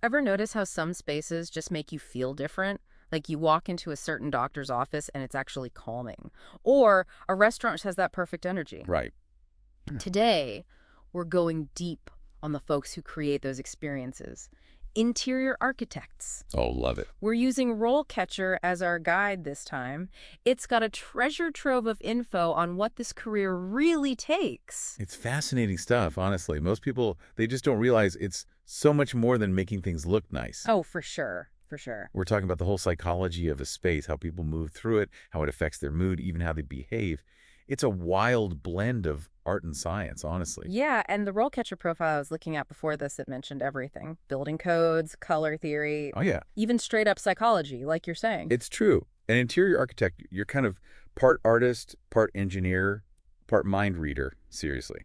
Ever notice how some spaces just make you feel different? Like you walk into a certain doctor's office and it's actually calming. Or a restaurant has that perfect energy. Right. Today, we're going deep on the folks who create those experiences. Interior architects. Oh, love it. We're using RoleCatcher as our guide this time. It's got a treasure trove of info on what this career really takes. It's fascinating stuff, honestly. Most people, they just don't realize it's so much more than making things look nice. Oh, for sure. For sure. We're talking about the whole psychology of a space, how people move through it, how it affects their mood, even how they behave. It's a wild blend of art and science, honestly. Yeah, and the RoleCatcher profile I was looking at before this, it mentioned everything. Building codes, color theory, Oh, yeah. even straight up psychology, like you're saying. It's true. An interior architect, you're kind of part artist, part engineer, part mind reader, seriously.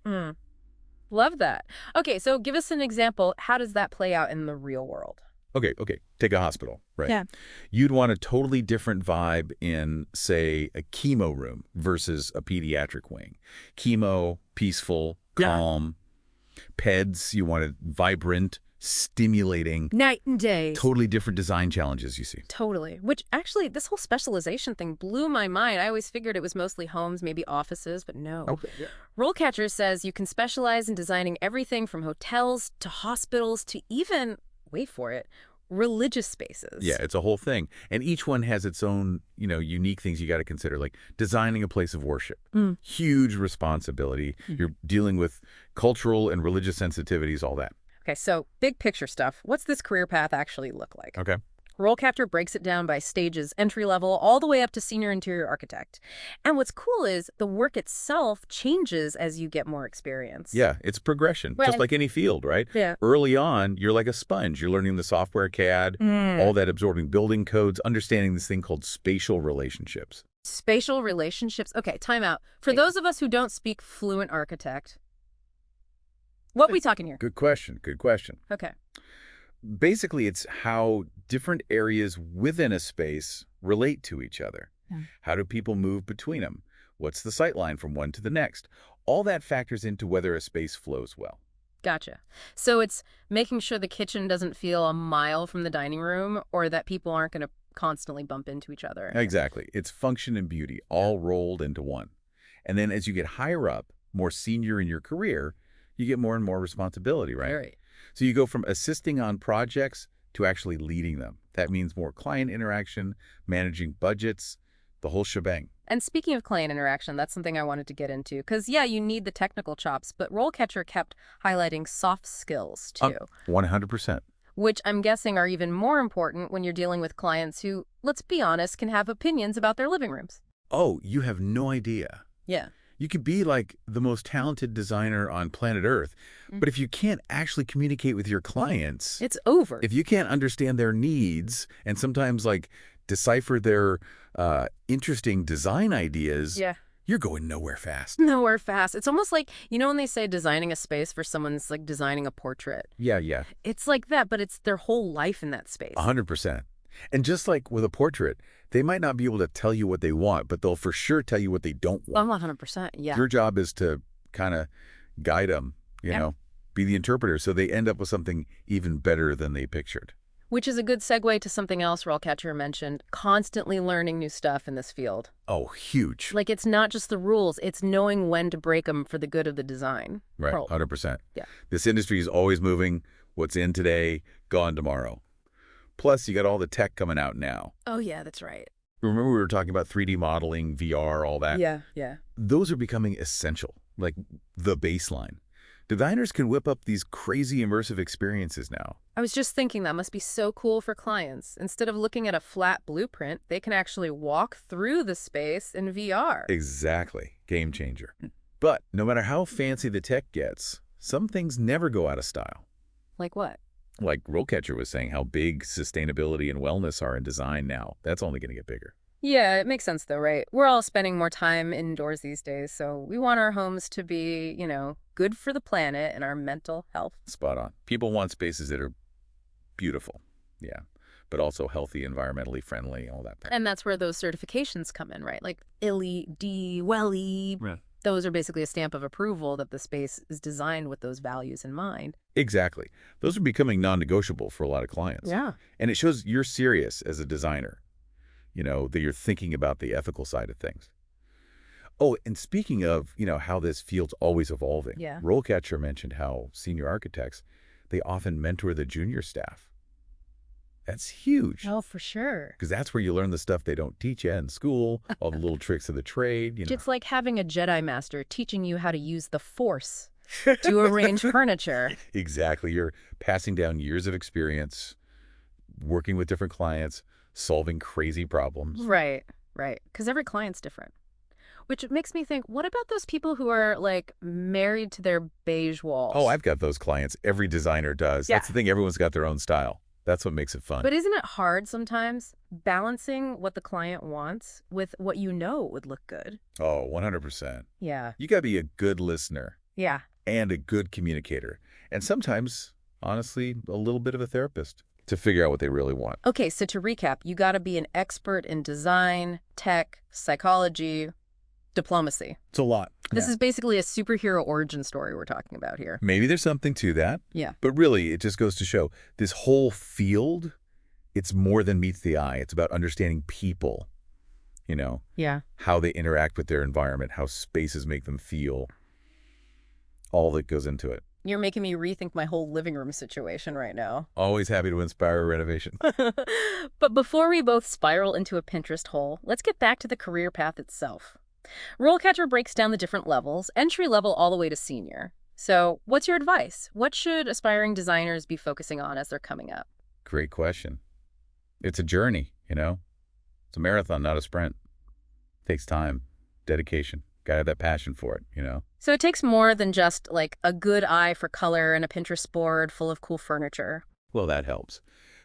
Love that. Okay, so give us an example. How does that play out in the real world? Okay. Take a hospital, right? Yeah. You'd want a totally different vibe in, say, a chemo room versus a pediatric wing. Chemo, peaceful, calm. Peds, you want it vibrant, stimulating. Night and day. Totally different design challenges, you see. Totally. Which actually, this whole specialization thing blew my mind. I always figured it was mostly homes, maybe offices, but no. Okay. Yeah. RoleCatcher says you can specialize in designing everything from hotels to hospitals to even, wait for it, religious spaces. Yeah, it's a whole thing. And each one has its own, unique things you got to consider, like designing a place of worship. Huge responsibility. You're dealing with cultural and religious sensitivities, all that. Okay, so big picture stuff. What's this career path actually look like? Okay. RoleCatcher breaks it down by stages, entry level, all the way up to senior interior architect. And what's cool is the work itself changes as you get more experience. Yeah, it's progression, Right. just like any field, right? Yeah. Early on, you're like a sponge. You're learning the software CAD, all that, absorbing building codes, understanding this thing called spatial relationships. Spatial relationships. Okay, time out. For those of us who don't speak fluent architect, what are we talking here? Good question. Okay. Basically, it's how different areas within a space relate to each other. How do people move between them? What's the sight line from one to the next? All that factors into whether a space flows well. Gotcha. So it's making sure the kitchen doesn't feel a mile from the dining room or that people aren't going to constantly bump into each other. Exactly. It's function and beauty all rolled into one. And then as you get higher up, more senior in your career, you get more and more responsibility, right? Right. So you go from assisting on projects to actually leading them. That means more client interaction, managing budgets, the whole shebang. And speaking of client interaction, that's something I wanted to get into. Because, yeah, you need the technical chops, but RoleCatcher kept highlighting soft skills, too. 100%. Which I'm guessing are even more important when you're dealing with clients who, let's be honest, can have opinions about their living rooms. Oh, you have no idea. Yeah. You could be like the most talented designer on planet Earth, but if you can't actually communicate with your clients, It's over. if you can't understand their needs and sometimes like decipher their interesting design ideas, Yeah. you're going nowhere fast. Nowhere fast. It's almost like, when they say designing a space for someone's like designing a portrait. Yeah, It's like that, but it's their whole life in that space. 100%. And just like with a portrait, they might not be able to tell you what they want, but they'll for sure tell you what they don't want. 100%. Yeah. Your job is to kind of guide them, be the interpreter, so they end up with something even better than they pictured. Which is a good segue to something else RoleCatcher mentioned, constantly learning new stuff in this field. Oh, huge. Like, it's not just the rules, it's knowing when to break them for the good of the design. Right, Pearl. 100%. Yeah. This industry is always moving. What's in today, gone tomorrow. Plus, you got all the tech coming out now. Oh, yeah, that's right. Remember we were talking about 3D modeling, VR, all that? Yeah. Those are becoming essential, like the baseline. Designers can whip up these crazy immersive experiences now. I was just thinking that must be so cool for clients. Instead of looking at a flat blueprint, they can actually walk through the space in VR. Exactly. Game changer. But no matter how fancy the tech gets, some things never go out of style. Like what? Like RoleCatcher was saying, how big sustainability and wellness are in design now. That's only going to get bigger. Yeah, it makes sense though, right? We're all spending more time indoors these days, so we want our homes to be, good for the planet and our mental health. Spot on. People want spaces that are beautiful, yeah, but also healthy, environmentally friendly, all that. And that's where those certifications come in, right? Like ILLI, D, WELLI. Yeah. Those are basically a stamp of approval that the space is designed with those values in mind. Exactly. Those are becoming non-negotiable for a lot of clients. Yeah. And it shows you're serious as a designer, that you're thinking about the ethical side of things. Oh, and speaking of, how this field's always evolving, Yeah. RoleCatcher mentioned how senior architects, they often mentor the junior staff. That's huge. Oh, for sure. Because that's where you learn the stuff they don't teach you in school, all the little tricks of the trade. It's like having a Jedi master teaching you how to use the Force to arrange furniture. Exactly. You're passing down years of experience, working with different clients, solving crazy problems. Right, right. Because every client's different. Which makes me think, what about those people who are, like, married to their beige walls? Oh, I've got those clients. Every designer does. Yeah. That's the thing. Everyone's got their own style. That's what makes it fun. But isn't it hard sometimes balancing what the client wants with what you know would look good? Oh, 100%. Yeah. You got to be a good listener Yeah. and a good communicator. And sometimes, honestly, a little bit of a therapist to figure out what they really want. Okay, so to recap, you got to be an expert in design, tech, psychology, diplomacy. It's a lot. This is basically a superhero origin story we're talking about here. Maybe there's something to that. Yeah. But really, it just goes to show this whole field, it's more than meets the eye. It's about understanding people, Yeah. how they interact with their environment, how spaces make them feel, all that goes into it. You're making me rethink my whole living room situation right now. Always happy to inspire a renovation. But before we both spiral into a Pinterest hole, let's get back to the career path itself. RoleCatcher breaks down the different levels, entry level all the way to senior. So what's your advice? What should aspiring designers be focusing on as they're coming up? Great question. It's a journey, It's a marathon, not a sprint. Takes time, dedication. Gotta have that passion for it, So it takes more than just like a good eye for color and a Pinterest board full of cool furniture. Well, that helps.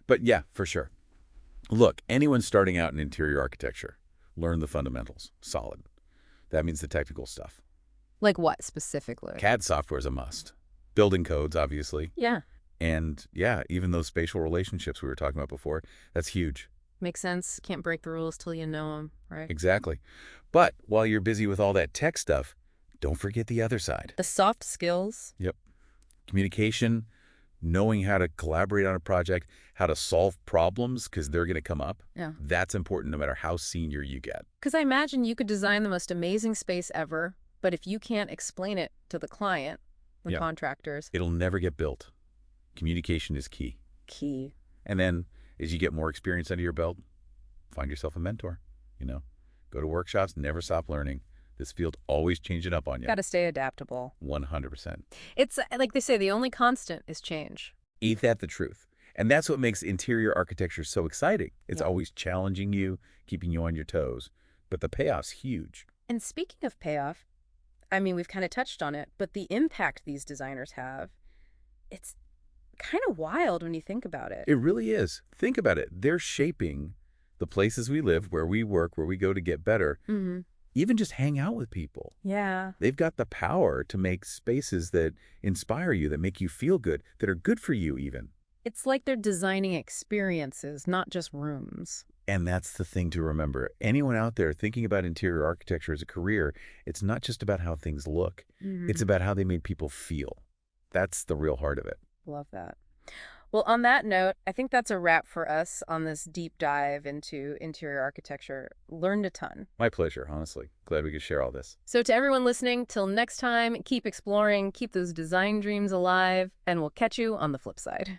But yeah, for sure. Look, anyone starting out in interior architecture, learn the fundamentals. Solid. That means the technical stuff. Like what specifically? CAD software is a must. Building codes, obviously. Yeah. And yeah, even those spatial relationships we were talking about before, that's huge. Makes sense. Can't break the rules till you know them, right? Exactly. But while you're busy with all that tech stuff, don't forget the other side. The soft skills. Yep. Communication, knowing how to collaborate on a project, how to solve problems because they're going to come up. Yeah. That's important no matter how senior you get. Because I imagine you could design the most amazing space ever, but if you can't explain it to the client, the Yeah. contractors. It'll never get built. Communication is key. Key. And then as you get more experience under your belt, find yourself a mentor, Go to workshops, never stop learning. This field always changing up on you. Got to stay adaptable. 100%. It's like they say, the only constant is change. Ain't that the truth? And that's what makes interior architecture so exciting. It's Yeah. always challenging you, keeping you on your toes. But the payoff's huge. And speaking of payoff, I mean, we've kind of touched on it, but the impact these designers have, it's kind of wild when you think about it. It really is. Think about it. They're shaping the places we live, where we work, where we go to get better, Mm-hmm. even just hang out with people. Yeah. They've got the power to make spaces that inspire you, that make you feel good, that are good for you even. It's like they're designing experiences, not just rooms. And that's the thing to remember. Anyone out there thinking about interior architecture as a career, it's not just about how things look. Mm-hmm. It's about how they made people feel. That's the real heart of it. Love that. Well, on that note, I think that's a wrap for us on this deep dive into interior architecture. Learned a ton. My pleasure, honestly. Glad we could share all this. So to everyone listening, till next time, keep exploring, keep those design dreams alive, and we'll catch you on the flip side.